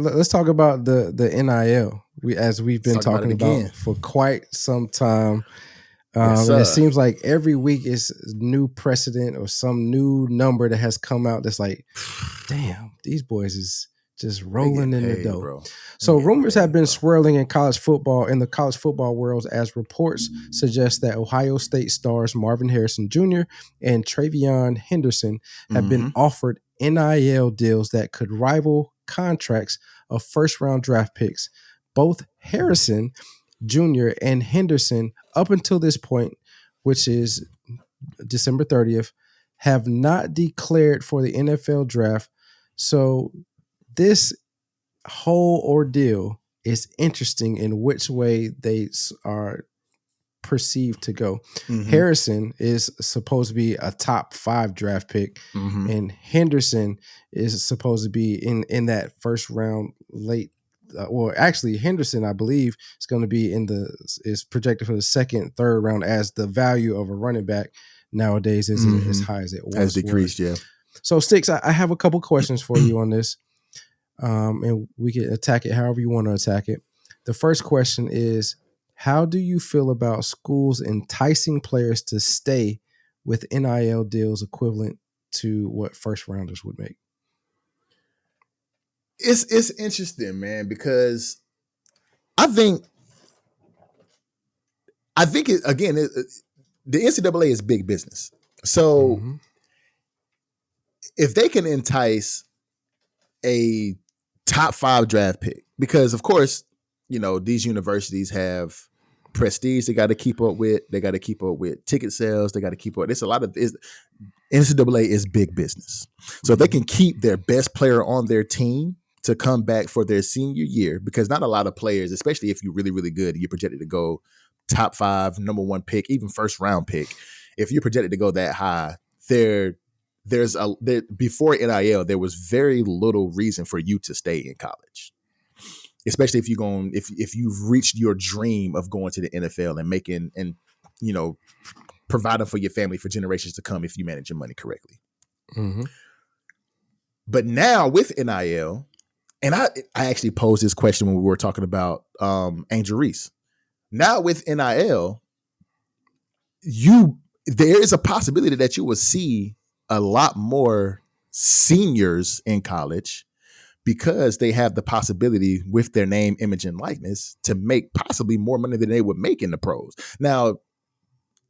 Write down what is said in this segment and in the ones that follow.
Let's talk about the NIL. We've been Let's talk about talking it about again. for quite some time. Yes, And it sir. seems like every week is new precedent or some new number that has come out that's like, damn, these boys is just rolling in the paid, dough. bro. So They getting rumors have paid, been bro. swirling in the college football world, as reports suggest that Ohio State stars Marvin Harrison Jr. and TreVeyon Henderson have been offered NIL deals that could rival contracts of first-round draft picks. Both Harrison Jr. and Henderson, up until this point, which is December 30th, have not declared for the NFL draft. So this whole ordeal is interesting in which way they are perceived to go. Harrison is supposed to be a top 5 draft pick, and Henderson is supposed to be in that first round late. Well, actually, Henderson, I believe, is going to be is projected for the second, third round, as the value of a running back nowadays isn't as high as it once Has decreased, was. yeah. So, Sticks, I have a couple questions for you on this, and we can attack it however you want to attack it. The first question is, how do you feel about schools enticing players to stay with NIL deals equivalent to what first rounders would make? It's interesting, man, because I think the NCAA is big business. So if they can entice a top 5 draft pick, because of course, these universities have prestige they got to keep up with. They got to keep up with ticket sales. They got to keep up. NCAA is big business. So if they can keep their best player on their team to come back for their senior year, because not a lot of players, especially if you're really, really good, you're projected to go top 5, number 1 pick, even first round pick. If you're projected to go that high, before NIL, there was very little reason for you to stay in college, especially if you've reached your dream of going to the NFL and making and providing for your family for generations to come if you manage your money correctly. But now with NIL, and I actually posed this question when we were talking about Angel Reese. Now with NIL, there is a possibility that you will see a lot more seniors in college because they have the possibility with their name, image, and likeness to make possibly more money than they would make in the pros. Now,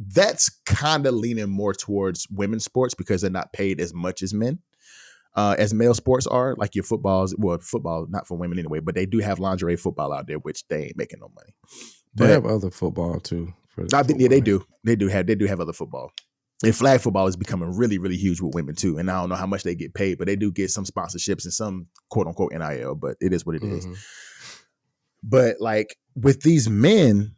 that's kind of leaning more towards women's sports because they're not paid as much as men. As male sports are, like your football, not for women anyway, but they do have lingerie football out there, which they ain't making no money. They have other football too. Yeah, they do. They do have other football. And flag football is becoming really, really huge with women too. And I don't know how much they get paid, but they do get some sponsorships and some quote unquote NIL, but it is what it is. But like with these men,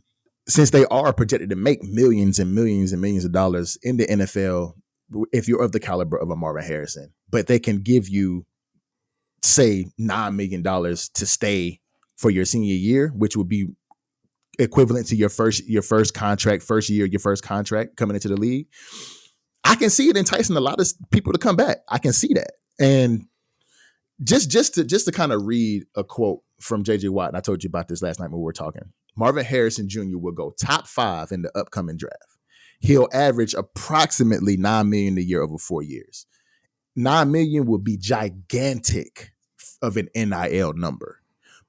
since they are projected to make millions and millions and millions of dollars in the NFL, if you're of the caliber of a Marvin Harrison, but they can give you, say, $9 million to stay for your senior year, which would be equivalent to your first contract, first year, your first contract coming into the league. I can see it enticing a lot of people to come back. I can see that. And just to kind of read a quote from JJ Watt, and I told you about this last night when we were talking. Marvin Harrison Jr. will go top 5 in the upcoming draft. He'll average approximately $9 million a year over 4 years. $9 million will be gigantic of an NIL number.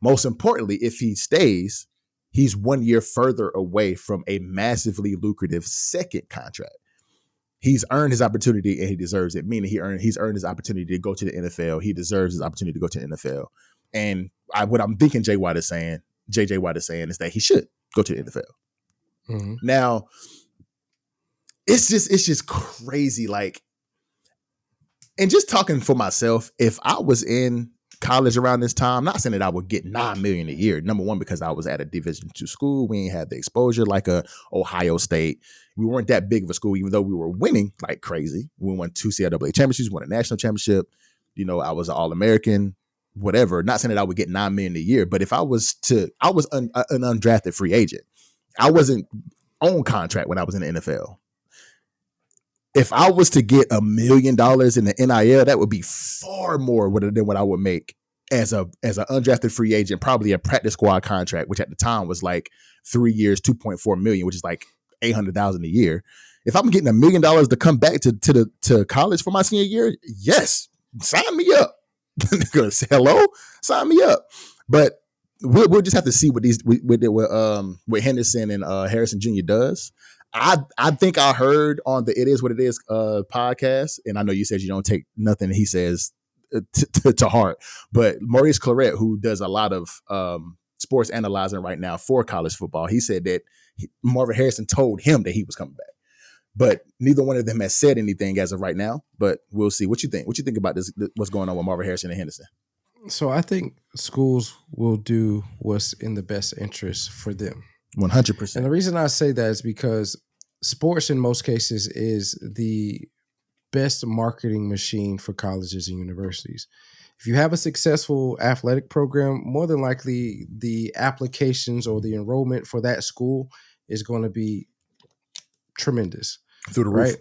Most importantly, if he stays, he's 1 year further away from a massively lucrative second contract. He's earned his opportunity and he deserves it. Meaning he's earned his opportunity to go to the NFL. He deserves his opportunity to go to the NFL. And what I'm thinking JJ Watt is saying is that he should go to the NFL. Now, it's just crazy. Like, and just talking for myself, if I was in college around this time, not saying that I would get $9 million a year. Number one, because I was at a Division II school. We ain't had the exposure like a Ohio State. We weren't that big of a school, even though we were winning like crazy. We won 2 CIAA championships, won a national championship. I was an All-American, whatever. Not saying that I would get $9 million a year, but if I was an undrafted free agent. I wasn't on contract when I was in the NFL. If I was to get $1 million in the NIL, that would be far more than what I would make as an undrafted free agent, probably a practice squad contract, which at the time was like 3 years, $2.4 million, which is like $800,000 a year. If I'm getting $1 million to come back to college for my senior year, yes, sign me up. They're gonna say hello, sign me up. But we'll just have to see what what Henderson and Harrison Jr. does. I think I heard on the It Is What It Is podcast, and I know you said you don't take nothing he says to heart, but Maurice Claret, who does a lot of sports analyzing right now for college football, he said that Marvin Harrison told him that he was coming back. But neither one of them has said anything as of right now. But we'll see. What you think? What you think about this? What's going on with Marvin Harrison and Henderson? So I think schools will do what's in the best interest for them. 100%. And the reason I say that is because sports in most cases is the best marketing machine for colleges and universities. If you have a successful athletic program, more than likely the applications or the enrollment for that school is going to be tremendous. Through the roof.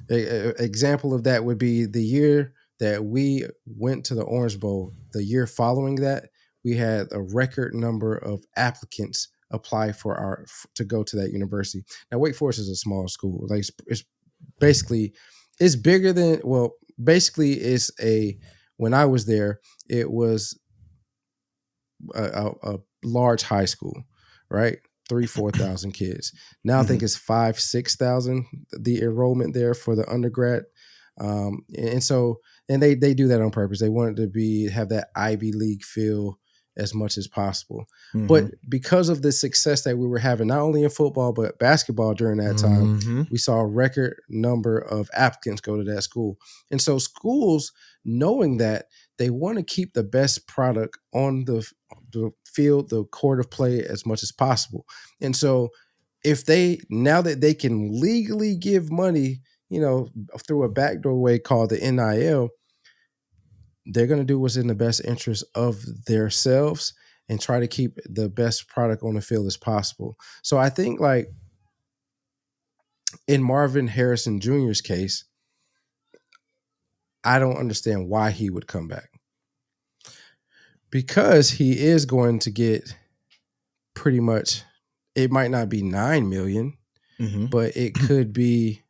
Right? Example of that would be the year that we went to the Orange Bowl. The year following that, we had a record number of applicants apply to go to that university. Now, Wake Forest is a small school. Like it's basically, it's bigger than, well, basically it's when I was there, it was a large high school, right? 3,000-4,000 kids. Now I think it's 5,000-6,000, the enrollment there for the undergrad. And they do that on purpose. They want it to have that Ivy League feel as much as possible. But because of the success that we were having, not only in football, but basketball during that time, we saw a record number of applicants go to that school. And so schools, knowing that, they want to keep the best product on the field, the court of play as much as possible. And so now that they can legally give money, through a backdoor way called the NIL, they're going to do what's in the best interest of themselves and try to keep the best product on the field as possible. So I think, like, in Marvin Harrison Jr.'s case, I don't understand why he would come back. Because he is going to get pretty much, it might not be $9 million, but it could be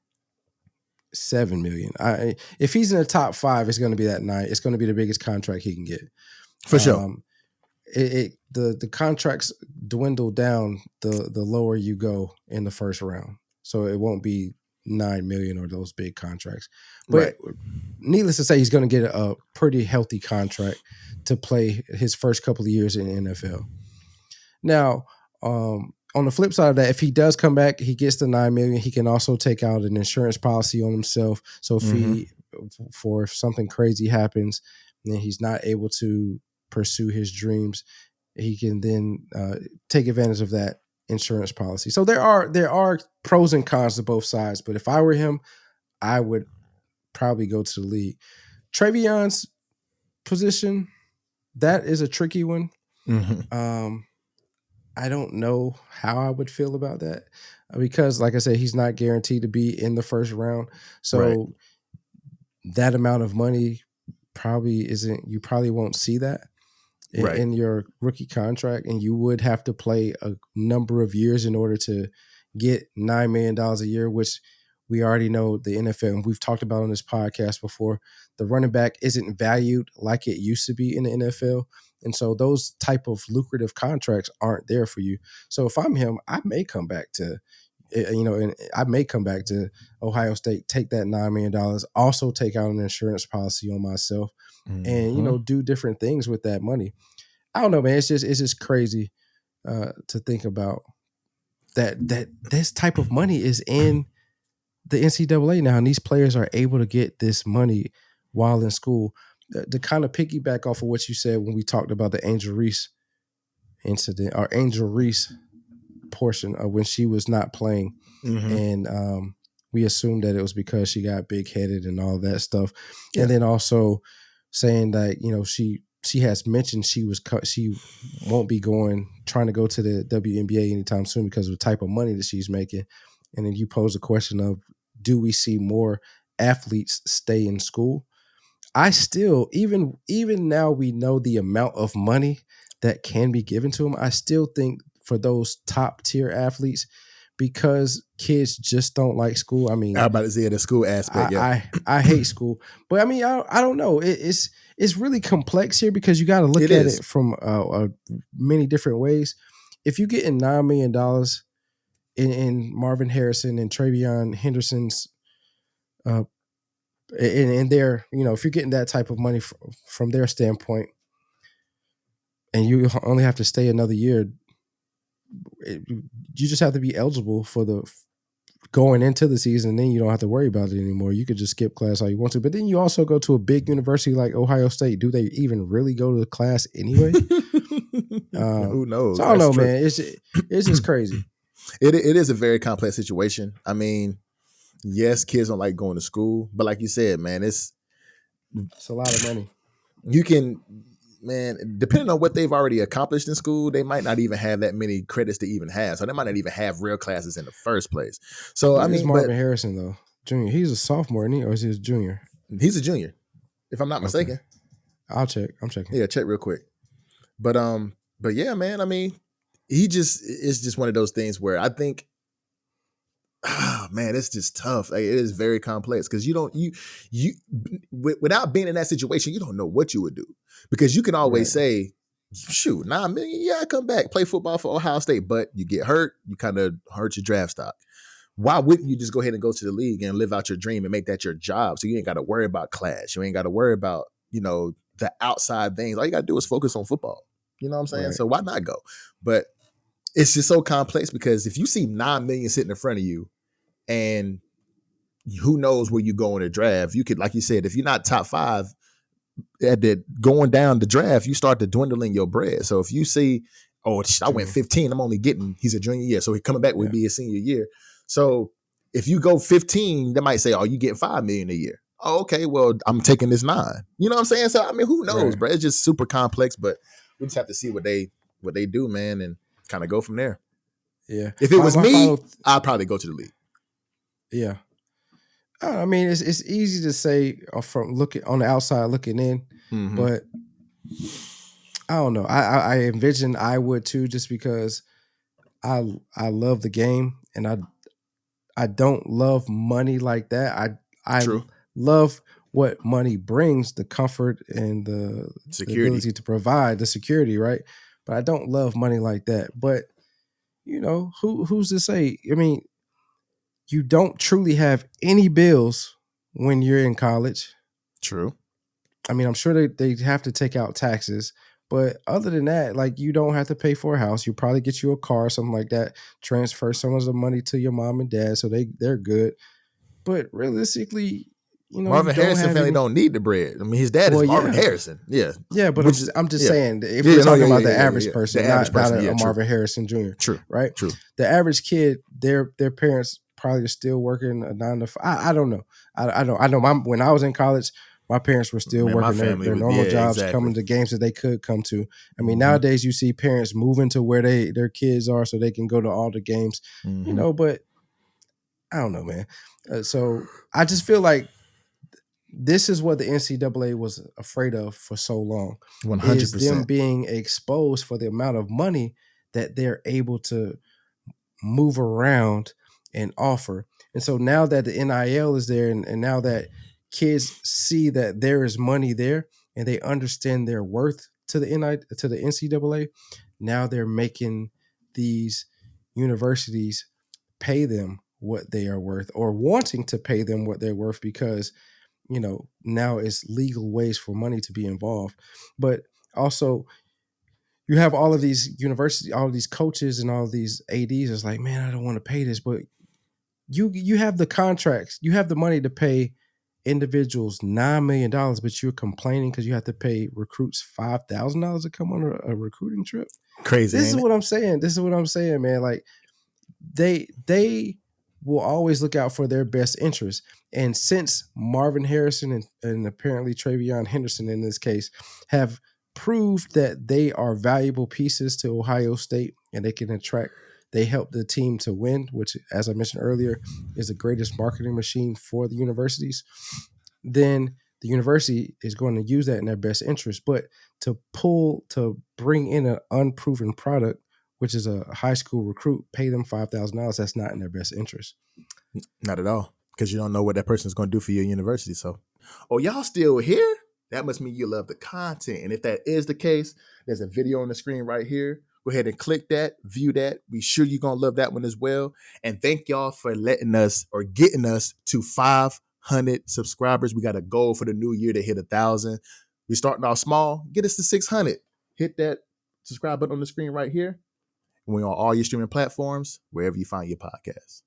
$7 million. If he's in the top 5, it's going to be that $9. It's going to be the biggest contract he can get. For sure. The contracts dwindle down the lower you go in the first round. So it won't be $9 million or those big contracts. But needless to say, he's going to get a pretty healthy contract to play his first couple of years in the NFL. Now, on the flip side of that, if he does come back, he gets the $9 million. He can also take out an insurance policy on himself. So if something crazy happens and he's not able to pursue his dreams, he can then take advantage of that insurance policy. So there are pros and cons to both sides. But if I were him, I would probably go to the league. TreVeyon's position, that is a tricky one. I don't know how I would feel about that because, like I said, he's not guaranteed to be in the first round. So that amount of money you probably won't see that in your rookie contract, and you would have to play a number of years in order to get $9 million a year, which we already know the NFL, and we've talked about on this podcast before, the running back isn't valued like it used to be in the NFL. And so those type of lucrative contracts aren't there for you. So if I'm him, I may come back to, Ohio State, take that $9 million, also take out an insurance policy on myself and, do different things with that money. I don't know, man. It's just crazy to think about that this type of money is in the NCAA now, and these players are able to get this money while in school. To kind of piggyback off of what you said when we talked about the Angel Reese incident, or Angel Reese portion of when she was not playing, and we assumed that it was because she got big headed and all that stuff, and then also saying that she has mentioned she won't be trying to go to the WNBA anytime soon because of the type of money that she's making, and then you pose the question of, do we see more athletes stay in school? I still, even now, we know the amount of money that can be given to them. I still think for those top tier athletes, because kids just don't like school. I How mean, about to say the school aspect? Yeah, I hate school, but I mean, I don't know. It's really complex here because you got to look it at is. it from many different ways. If you get $9 million in Marvin Harrison and TreVeyon Henderson's, uh, in their, if you're getting that type of money from their standpoint, and you only have to stay another year, you just have to be eligible for the going into the season. Then you don't have to worry about it anymore. You could just skip class all you want to. But then you also go to a big university like Ohio State. Do they even really go to class anyway? Who knows? So I don't That's know, true. man. It's just crazy. It is a very complex situation. I mean, yes, kids don't like going to school, but like you said, man, It's a lot of money. you can, man, depending on what they've already accomplished in school, they might not even have that many credits to even have. So they might not even have real classes in the first place. So I Where is mean, but Marvin Harrison though? Junior. He's a sophomore, isn't he? Or is he a junior? he's a junior, if I'm not Okay. mistaken. I'll check. I'm checking. Yeah, check real quick. But yeah, man, I mean, it's just one of those things where I think, man, it's just tough. Like, it is very complex because you without being in that situation, you don't know what you would do, because you can always say, shoot, 9 million, yeah, I come back, play football for Ohio State, but you get hurt, you kind of hurt your draft stock. Why wouldn't you just go ahead and go to the league and live out your dream and make that your job? So you ain't got to worry about class. You ain't got to worry about, the outside things. All you got to do is focus on football. You know what I'm saying? Right. So why not go? But it's just so complex because if you see 9 million sitting in front of you, and who knows where you go in the draft, you could, like you said, if you're not top 5 at the going down the draft, you start to dwindle in your bread. So if you see, oh, I went 15, I'm only getting, he's a junior year, so he coming back would be his senior year. So if you go 15, they might say, oh, you getting 5 million a year. Oh, okay, well, I'm taking this 9. You know what I'm saying? So I mean, who knows, bro? It's just super complex, but we just have to see what they do, man, and kind of go from there. Yeah. If it was me, I'd probably go to the league. Yeah. I mean, it's easy to say from looking on the outside looking in, but I don't know. I envision I would too, just because I love the game, and I don't love money like that. I True. love what money brings, the comfort and the ability to provide the security, right? But I don't love money like that. But who's to say? I mean, you don't truly have any bills when you're in college. True. I mean, I'm sure they have to take out taxes, but other than that, like, you don't have to pay for a house. You probably get you a car or something like that, transfer some of the money to your mom and dad, so they're good. But realistically, Marvin Harrison family don't need the bread. I mean, his dad is Marvin Harrison. Yeah. Yeah, but I'm just saying, if we're talking about the average person, not a Marvin Harrison Jr. True. Right? True. The average kid, their parents probably are still working a 9 to 5. I don't know. I know when I was in college, my parents were still working their normal jobs, coming to games that they could come to. I mean, nowadays you see parents moving to where their kids are so they can go to all the games, but I don't know, man. So I just feel like this is what the NCAA was afraid of for so long. 100%. Is them being exposed for the amount of money that they're able to move around and offer. And so now that the NIL is there, and now that kids see that there is money there and they understand their worth to the NCAA, now they're making these universities pay them what they are worth, or wanting to pay them what they're worth, because now it's legal ways for money to be involved. But also, you have all of these universities, all of these coaches and all of these ADs. It's like, man, I don't want to pay this, but you have the contracts, you have the money to pay individuals $9 million, but you're complaining because you have to pay recruits $5,000 to come on a recruiting trip. Crazy. This is what I'm saying. This is what I'm saying, man. Like, they will always look out for their best interest. And since Marvin Harrison and apparently TreVeyon Henderson in this case have proved that they are valuable pieces to Ohio State, and they help the team to win, which, as I mentioned earlier, is the greatest marketing machine for the universities, then the university is going to use that in their best interest. But to bring in an unproven product, which is a high school recruit, pay them $5,000, that's not in their best interest. Not at all, because you don't know what that person is going to do for your university. So, y'all still here? That must mean you love the content. And if that is the case, there's a video on the screen right here. Go ahead and click that, view that. Be sure you're going to love that one as well. And thank y'all for letting us or getting us to 500 subscribers. We got a goal for the new year to hit 1,000. We're starting off small. Get us to 600. Hit that subscribe button on the screen right here. And we're on all your streaming platforms, wherever you find your podcasts.